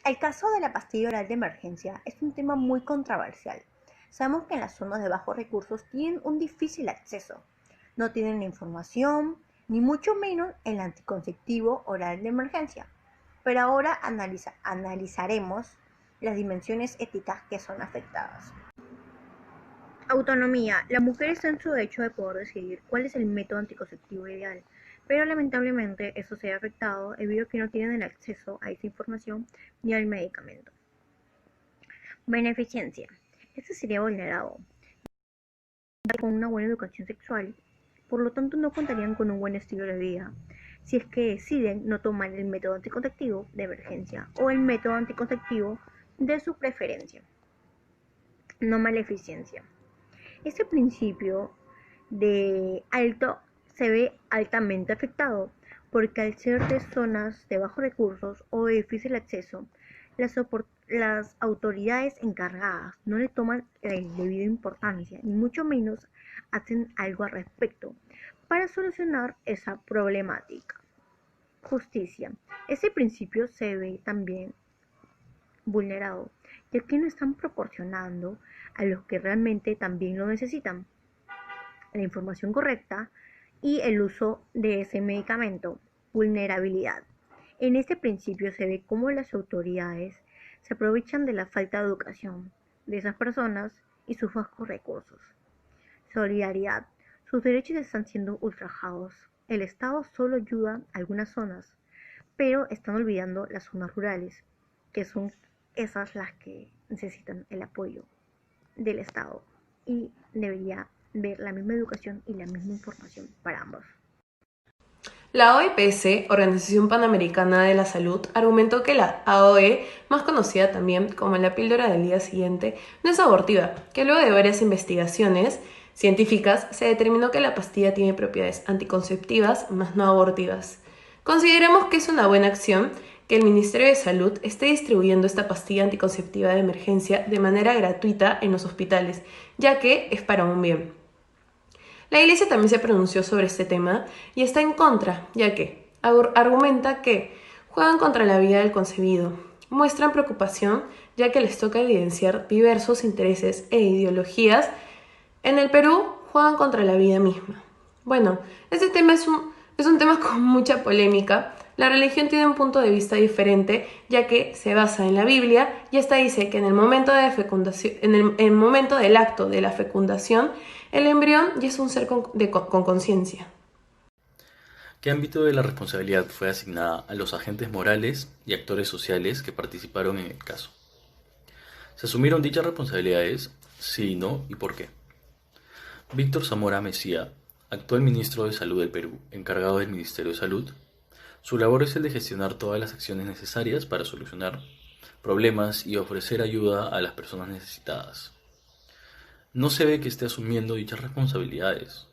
El caso de la pastilla oral de emergencia es un tema muy controversial. Sabemos que en las zonas de bajos recursos tienen un difícil acceso. No tienen la información, ni mucho menos el anticonceptivo oral de emergencia. Pero ahora analizaremos las dimensiones éticas que son afectadas. Autonomía. La mujer está en su derecho de poder decidir cuál es el método anticonceptivo ideal, pero lamentablemente eso se ha afectado debido a que no tienen el acceso a esa información ni al medicamento. Beneficencia. Este sería vulnerado con una buena educación sexual, por lo tanto no contarían con un buen estilo de vida si es que deciden no tomar el método anticonceptivo de emergencia o el método anticonceptivo de su preferencia. No maleficencia. Este principio de alto se ve altamente afectado porque al ser de zonas de bajos recursos o de difícil acceso, las autoridades encargadas no le toman la debida importancia, ni mucho menos hacen algo al respecto para solucionar esa problemática. Justicia. Ese principio se ve también vulnerado, ya que no están proporcionando a los que realmente también lo necesitan la información correcta y el uso de ese medicamento. Vulnerabilidad. En este principio se ve cómo las autoridades se aprovechan de la falta de educación de esas personas y sus bajos recursos. Solidaridad. Sus derechos están siendo ultrajados. El Estado solo ayuda a algunas zonas, pero están olvidando las zonas rurales, que son esas las que necesitan el apoyo del Estado y debería ver la misma educación y la misma información para ambos. La OPS, Organización Panamericana de la Salud, argumentó que la AOE, más conocida también como la píldora del día siguiente, no es abortiva, que luego de varias investigaciones científicas se determinó que la pastilla tiene propiedades anticonceptivas, más no abortivas. Consideramos que es una buena acción que el Ministerio de Salud esté distribuyendo esta pastilla anticonceptiva de emergencia de manera gratuita en los hospitales, ya que es para un bien. La Iglesia también se pronunció sobre este tema y está en contra, ya que argumenta que juegan contra la vida del concebido, muestran preocupación ya que les toca evidenciar diversos intereses e ideologías. En el Perú juegan contra la vida misma. Bueno, este tema es un tema con mucha polémica. La religión tiene un punto de vista diferente, ya que se basa en la Biblia y esta dice que en el momento de fecundación, en el momento del acto de la fecundación, el embrión ya es un ser con conciencia. ¿Qué ámbito de la responsabilidad fue asignada a los agentes morales y actores sociales que participaron en el caso? ¿Se asumieron dichas responsabilidades? Sí, no y por qué. Víctor Zamora Mejía, actual ministro de Salud del Perú, encargado del Ministerio de Salud, su labor es el de gestionar todas las acciones necesarias para solucionar problemas y ofrecer ayuda a las personas necesitadas. No se ve que esté asumiendo dichas responsabilidades,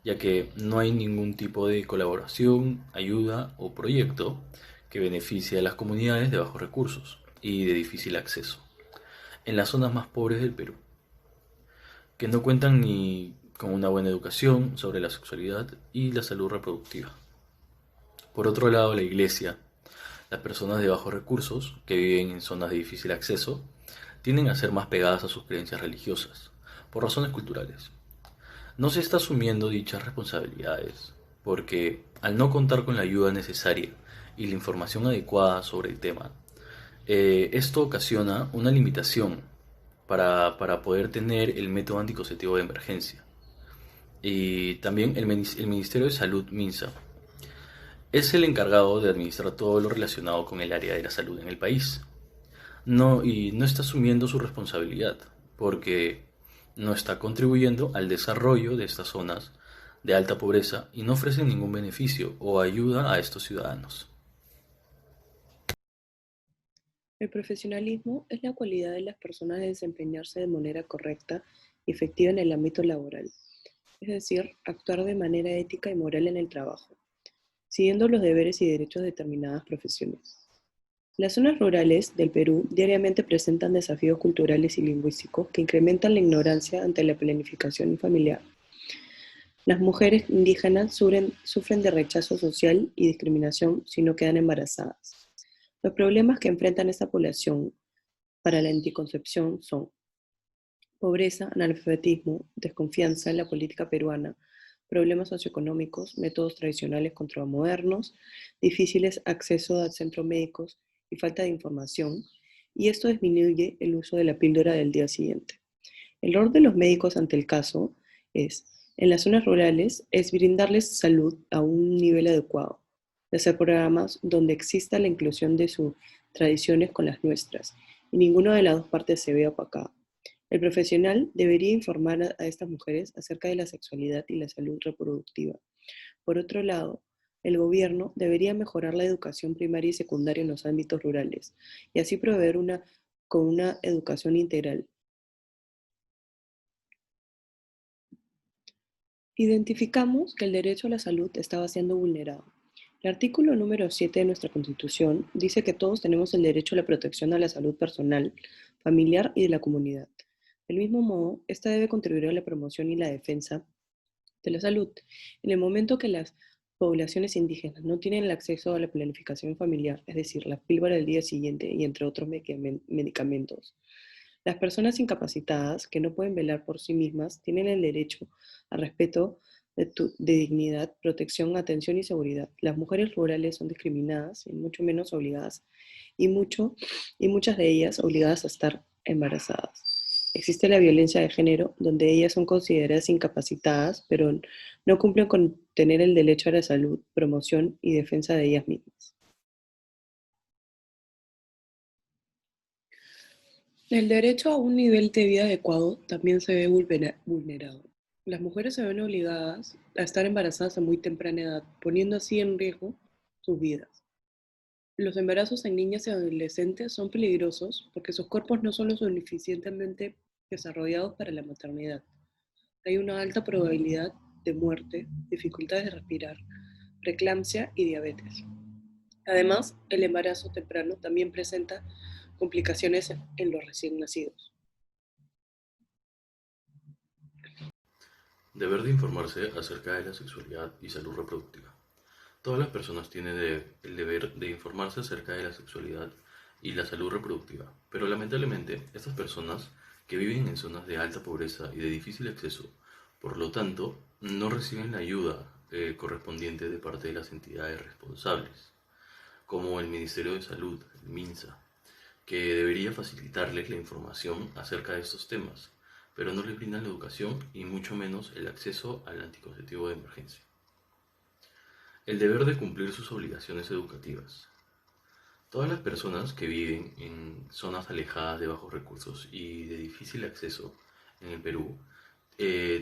ya que no hay ningún tipo de colaboración, ayuda o proyecto que beneficie a las comunidades de bajos recursos y de difícil acceso, en las zonas más pobres del Perú, que no cuentan ni con una buena educación sobre la sexualidad y la salud reproductiva. Por otro lado, la Iglesia, las personas de bajos recursos que viven en zonas de difícil acceso, tienden a ser más pegadas a sus creencias religiosas, por razones culturales. No se está asumiendo dichas responsabilidades, porque al no contar con la ayuda necesaria y la información adecuada sobre el tema, esto ocasiona una limitación para poder tener el método anticonceptivo de emergencia. Y también el Ministerio de Salud, MINSA, es el encargado de administrar todo lo relacionado con el área de la salud en el país. Y no está asumiendo su responsabilidad, porque no está contribuyendo al desarrollo de estas zonas de alta pobreza y no ofrece ningún beneficio o ayuda a estos ciudadanos. El profesionalismo es la cualidad de las personas de desempeñarse de manera correcta y efectiva en el ámbito laboral, es decir, actuar de manera ética y moral en el trabajo, siguiendo los deberes y derechos de determinadas profesiones. Las zonas rurales del Perú diariamente presentan desafíos culturales y lingüísticos que incrementan la ignorancia ante la planificación familiar. Las mujeres indígenas sufren de rechazo social y discriminación si no quedan embarazadas. Los problemas que enfrentan esta población para la anticoncepción son pobreza, analfabetismo, desconfianza en la política peruana, problemas socioeconómicos, métodos tradicionales contra modernos, difíciles acceso a centros médicos y falta de información, y esto disminuye el uso de la píldora del día siguiente. El rol de los médicos ante el caso es, en las zonas rurales, es brindarles salud a un nivel adecuado, de hacer programas donde exista la inclusión de sus tradiciones con las nuestras, y ninguna de las dos partes se vea opacada. El profesional debería informar a estas mujeres acerca de la sexualidad y la salud reproductiva. Por otro lado, el gobierno debería mejorar la educación primaria y secundaria en los ámbitos rurales y así proveer con una educación integral. Identificamos que el derecho a la salud estaba siendo vulnerado. El artículo número 7 de nuestra Constitución dice que todos tenemos el derecho a la protección a la salud personal, familiar y de la comunidad. Del mismo modo, esta debe contribuir a la promoción y la defensa de la salud. En el momento que las poblaciones indígenas no tienen el acceso a la planificación familiar, es decir, la píldora del día siguiente y entre otros medicamentos, las personas incapacitadas que no pueden velar por sí mismas tienen el derecho a respeto de dignidad, protección, atención y seguridad. Las mujeres rurales son discriminadas y mucho menos obligadas, y muchas de ellas obligadas a estar embarazadas. Existe la violencia de género, donde ellas son consideradas incapacitadas, pero no cumplen con tener el derecho a la salud, promoción y defensa de ellas mismas. El derecho a un nivel de vida adecuado también se ve vulnerado. Las mujeres se ven obligadas a estar embarazadas a muy temprana edad, poniendo así en riesgo sus vidas. Los embarazos en niñas y adolescentes son peligrosos porque sus cuerpos no son lo suficientemente desarrollados para la maternidad. Hay una alta probabilidad de muerte, dificultades de respirar, preeclampsia y diabetes. Además, el embarazo temprano también presenta complicaciones en los recién nacidos. Deber de informarse acerca de la sexualidad y salud reproductiva. Todas las personas tienen el deber de informarse acerca de la sexualidad y la salud reproductiva, pero lamentablemente estas personas que viven en zonas de alta pobreza y de difícil acceso, por lo tanto, no reciben la ayuda correspondiente de parte de las entidades responsables, como el Ministerio de Salud, el MINSA, que debería facilitarles la información acerca de estos temas, pero no les brindan la educación y mucho menos el acceso al anticonceptivo de emergencia. El deber de cumplir sus obligaciones educativas. Todas las personas que viven en zonas alejadas de bajos recursos y de difícil acceso en el Perú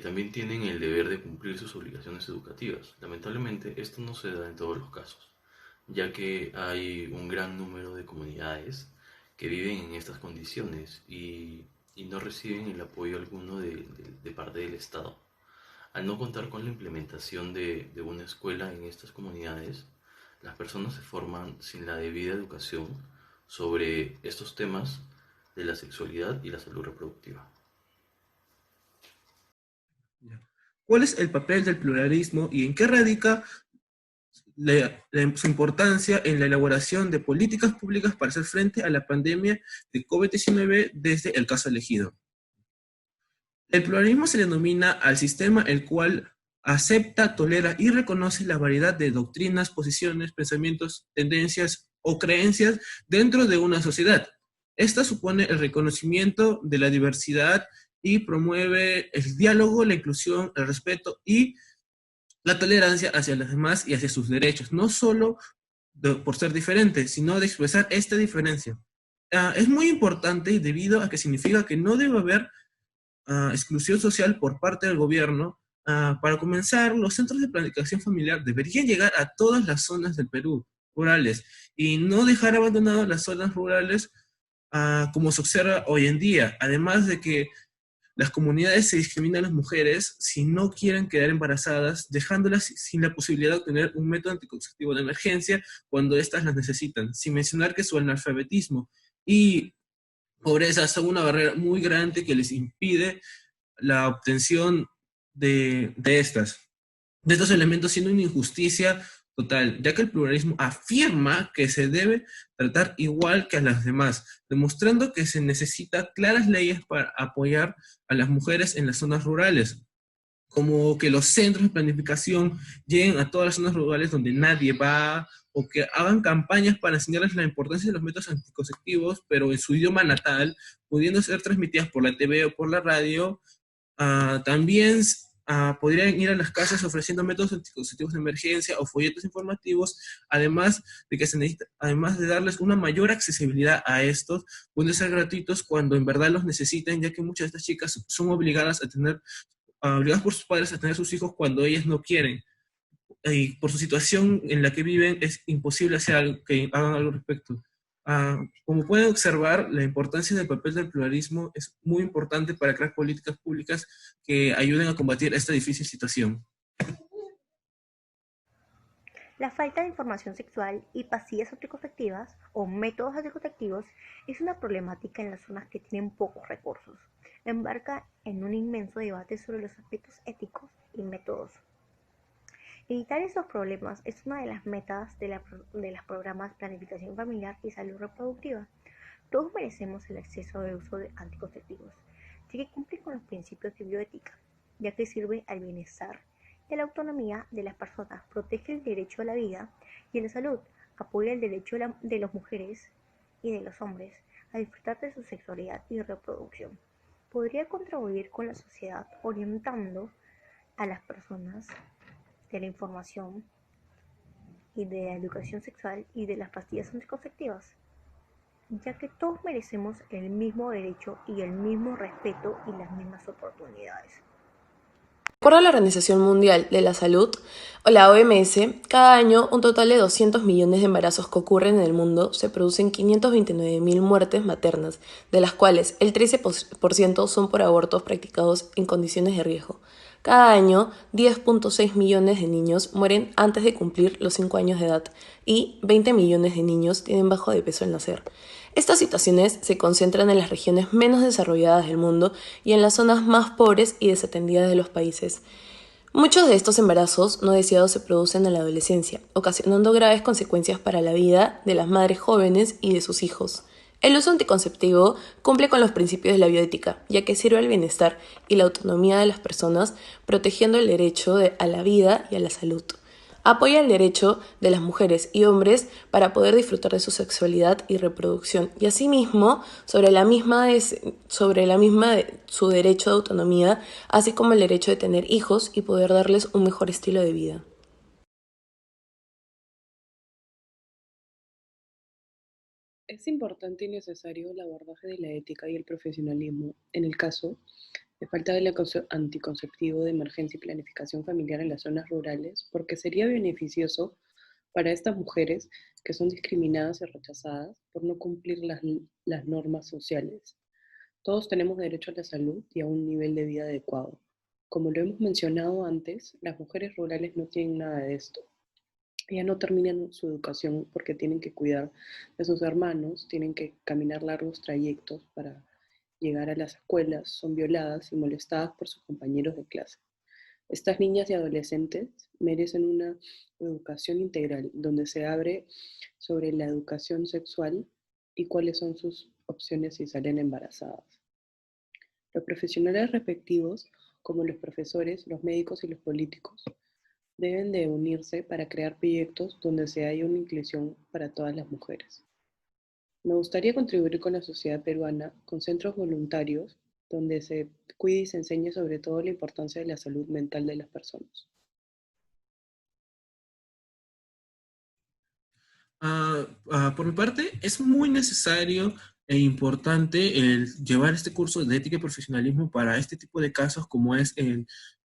también tienen el deber de cumplir sus obligaciones educativas. Lamentablemente esto no se da en todos los casos, ya que hay un gran número de comunidades que viven en estas condiciones y no reciben el apoyo alguno de parte del Estado. Al no contar con la implementación de una escuela en estas comunidades, las personas se forman sin la debida educación sobre estos temas de la sexualidad y la salud reproductiva. ¿Cuál es el papel del pluralismo y en qué radica su importancia en la elaboración de políticas públicas para hacer frente a la pandemia de COVID-19 desde el caso elegido? El pluralismo se denomina al sistema el cual acepta, tolera y reconoce la variedad de doctrinas, posiciones, pensamientos, tendencias o creencias dentro de una sociedad. Esta supone el reconocimiento de la diversidad y promueve el diálogo, la inclusión, el respeto y la tolerancia hacia los demás y hacia sus derechos, no solo por ser diferentes, sino de expresar esta diferencia. Es muy importante debido a que significa que no debe haber exclusión social por parte del gobierno. Para comenzar, los centros de planificación familiar deberían llegar a todas las zonas del Perú, rurales, y no dejar abandonadas las zonas rurales como se observa hoy en día. Además de que las comunidades se discriminan a las mujeres si no quieren quedar embarazadas, dejándolas sin la posibilidad de obtener un método anticonceptivo de emergencia cuando éstas las necesitan, sin mencionar que su analfabetismo y pobreza son una barrera muy grande que les impide la obtención de estos elementos, siendo una injusticia total, ya que el pluralismo afirma que se debe tratar igual que a las demás, demostrando que se necesitan claras leyes para apoyar a las mujeres en las zonas rurales, como que los centros de planificación lleguen a todas las zonas rurales donde nadie va, o que hagan campañas para enseñarles la importancia de los métodos anticonceptivos, pero en su idioma natal, pudiendo ser transmitidas por la TV o por la radio. También podrían ir a las casas ofreciendo métodos anticonceptivos de emergencia o folletos informativos, además de que se necesita, además de darles una mayor accesibilidad a estos, pueden ser gratuitos cuando en verdad los necesiten, ya que muchas de estas chicas son obligadas a tener, obligadas por sus padres a tener sus hijos cuando ellas no quieren. Y por su situación en la que viven es imposible hacer algo, que hagan algo al respecto. Como pueden observar, la importancia del papel del pluralismo es muy importante para crear políticas públicas que ayuden a combatir esta difícil situación. La falta de información sexual y pastillas anticonceptivas o métodos anticonceptivos es una problemática en las zonas que tienen pocos recursos. Embarca en un inmenso debate sobre los aspectos éticos y métodos. Evitar estos problemas es una de las metas de los programas Planificación Familiar y Salud Reproductiva. Todos merecemos el acceso al uso de anticonceptivos, ya que cumple con los principios de bioética, ya que sirve al bienestar y a la autonomía de las personas, protege el derecho a la vida y a la salud, apoya el derecho de las mujeres y de los hombres a disfrutar de su sexualidad y reproducción. Podría contribuir con la sociedad orientando a las personas de la información y de la educación sexual y de las pastillas anticonceptivas, ya que todos merecemos el mismo derecho y el mismo respeto y las mismas oportunidades. De acuerdo a la Organización Mundial de la Salud, o la OMS, cada año un total de 200 millones de embarazos que ocurren en el mundo se producen 529.000 muertes maternas, de las cuales el 13% son por abortos practicados en condiciones de riesgo. Cada año, 10.6 millones de niños mueren antes de cumplir los 5 años de edad y 20 millones de niños tienen bajo de peso al nacer. Estas situaciones se concentran en las regiones menos desarrolladas del mundo y en las zonas más pobres y desatendidas de los países. Muchos de estos embarazos no deseados se producen en la adolescencia, ocasionando graves consecuencias para la vida de las madres jóvenes y de sus hijos. El uso anticonceptivo cumple con los principios de la bioética, ya que sirve al bienestar y la autonomía de las personas, protegiendo el derecho a la vida y a la salud. Apoya el derecho de las mujeres y hombres para poder disfrutar de su sexualidad y reproducción, y asimismo sobre su derecho de autonomía, así como el derecho de tener hijos y poder darles un mejor estilo de vida. Es importante y necesario el abordaje de la ética y el profesionalismo en el caso de falta de anticonceptivo de emergencia y planificación familiar en las zonas rurales, porque sería beneficioso para estas mujeres que son discriminadas y rechazadas por no cumplir las normas sociales. Todos tenemos derecho a la salud y a un nivel de vida adecuado. Como lo hemos mencionado antes, las mujeres rurales no tienen nada de esto. Ellas no terminan su educación porque tienen que cuidar de sus hermanos, tienen que caminar largos trayectos para llegar a las escuelas, son violadas y molestadas por sus compañeros de clase. Estas niñas y adolescentes merecen una educación integral donde se abre sobre la educación sexual y cuáles son sus opciones si salen embarazadas. Los profesionales respectivos, como los profesores, los médicos y los políticos, deben de unirse para crear proyectos donde se haya una inclusión para todas las mujeres. Me gustaría contribuir con la sociedad peruana con centros voluntarios donde se cuide y se enseñe sobre todo la importancia de la salud mental de las personas. Por mi parte, es muy necesario e importante el llevar este curso de ética y profesionalismo para este tipo de casos como es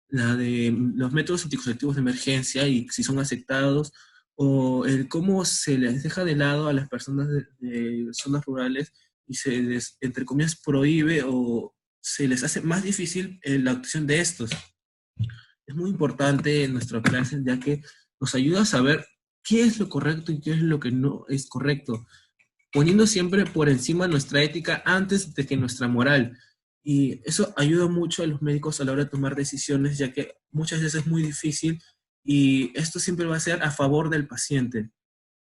la de los métodos anticonceptivos de emergencia y si son aceptados, o el cómo se les deja de lado a las personas de zonas rurales y se les, entre comillas, prohíbe o se les hace más difícil la obtención de estos. Es muy importante en nuestra clase ya que nos ayuda a saber qué es lo correcto y qué es lo que no es correcto, poniendo siempre por encima nuestra ética antes de que nuestra moral. Y eso ayuda mucho a los médicos a la hora de tomar decisiones, ya que muchas veces es muy difícil y esto siempre va a ser a favor del paciente,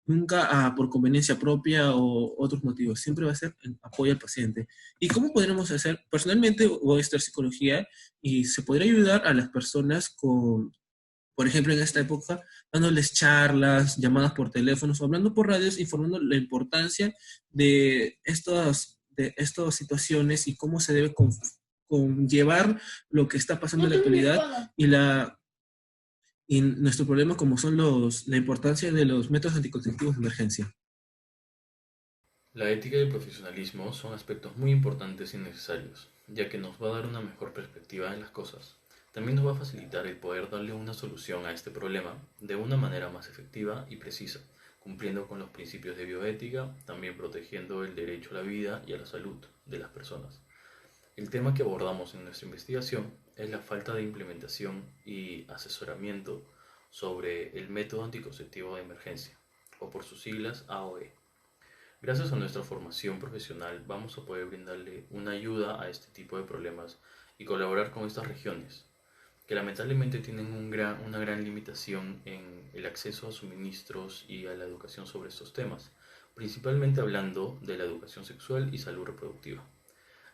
nunca por conveniencia propia o otros motivos, siempre va a ser en apoyo al paciente. ¿Y cómo podremos hacer? Personalmente voy a estudiar psicología y se podría ayudar a las personas con, por ejemplo, en esta época, dándoles charlas, llamadas por teléfonos o hablando por radios, informando la importancia de estas situaciones y cómo se debe conllevar lo que está pasando en la actualidad y nuestro problema como son la importancia de los métodos anticonceptivos de emergencia. La ética y el profesionalismo son aspectos muy importantes y necesarios, ya que nos va a dar una mejor perspectiva de las cosas. También nos va a facilitar el poder darle una solución a este problema de una manera más efectiva y precisa, cumpliendo con los principios de bioética, también protegiendo el derecho a la vida y a la salud de las personas. El tema que abordamos en nuestra investigación es la falta de implementación y asesoramiento sobre el método anticonceptivo de emergencia, o por sus siglas AOE. Gracias a nuestra formación profesional vamos a poder brindarle una ayuda a este tipo de problemas y colaborar con estas regiones, que lamentablemente tienen una gran limitación en el acceso a suministros y a la educación sobre estos temas, principalmente hablando de la educación sexual y salud reproductiva.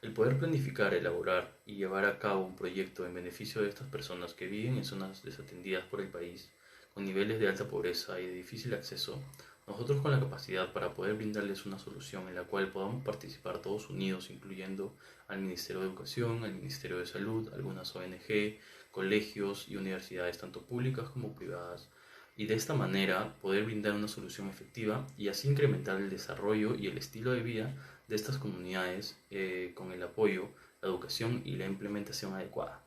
El poder planificar, elaborar y llevar a cabo un proyecto en beneficio de estas personas que viven en zonas desatendidas por el país, con niveles de alta pobreza y de difícil acceso, nosotros con la capacidad para poder brindarles una solución en la cual podamos participar todos unidos, incluyendo al Ministerio de Educación, al Ministerio de Salud, algunas ONG, colegios y universidades tanto públicas como privadas, y de esta manera poder brindar una solución efectiva y así incrementar el desarrollo y el estilo de vida de estas comunidades con el apoyo, la educación y la implementación adecuada.